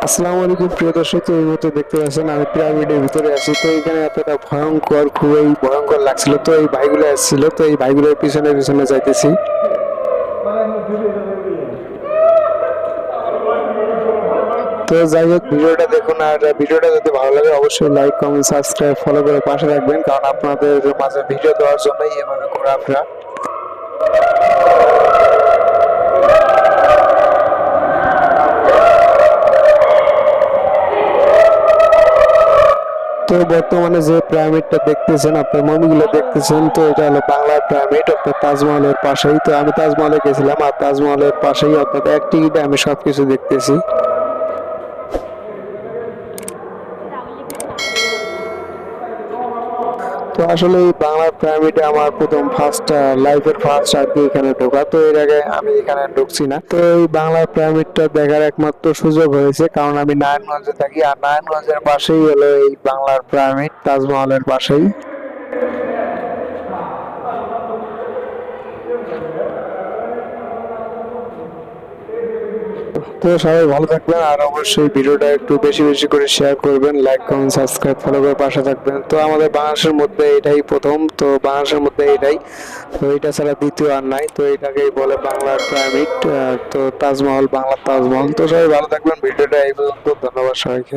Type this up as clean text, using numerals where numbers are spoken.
আসসালামু আলাইকুম প্রিয় দর্শক, তো এই মুহূর্তে দেখতে পাচ্ছেন আমি পিরামিডের ভিতরে আছি। তো এখানে এতটা ভয়ঙ্কর, খুবই ভয়ঙ্কর লাগছিল। তো এই ভাইগুলো আসছিল, তো এই ভাইগুলোর পিছনে পিছনে যাইতেছি। তো যাই হোক, ভিডিওটা দেখুন, আর ভিডিওটা যদি ভালো লাগে অবশ্যই লাইক, কমেন্ট, সাবস্ক্রাইব, ফলো করে পাশে রাখবেন, কারণ আপনাদের মাঝে ভিডিও দেওয়ার জন্যই এভাবে ঘোরাফেরা। তো বর্তমানে যে পিরামিডটা দেখতেছেন, আপনার মমিগুলো দেখতেছেন, তো এটা হলো বাংলার পিরামিড, অর্থাৎ তাজমহলের পাশেই। তো আমি তাজমহলে গেছিলাম, আর তাজমহলের পাশেই, অর্থাৎ এক টিকিটে আমি সবকিছু দেখতেছি। তো আসলে এই বাংলার পিরামিডে আমার প্রথম লাইফের ফার্স্ট আর কি এখানে ঢোকা। তো এর আগে আমি এখানে ঢুকছি না। তো এই বাংলার পিরামিডটা দেখার একমাত্র সুযোগ হয়েছে কারণ আমি নারায়ণগঞ্জে থাকি, আর নারায়ণগঞ্জের পাশেই হলো এই বাংলার পিরামিড, তাজমহলের পাশেই। তো সবাই ভালো থাকবেন, আর অবশ্যই ভিডিওটা একটু বেশি বেশি করে শেয়ার করবেন, লাইক, কমেন্ট, সাবস্ক্রাইব, ফলো করে পাশে থাকবেন। তো আমাদের বাংলাদেশের মধ্যে এটাই প্রথম, তো বাংলাদেশের মধ্যে এটাই, তো এটা ছাড়া দ্বিতীয় আর নাই। তো এটাকেই বলে বাংলার পিরামিড, তো তাজমহল, বাংলার তাজমহল। তো সবাই ভালো থাকবেন, ভিডিওটা এই পর্যন্ত, ধন্যবাদ সবাইকে।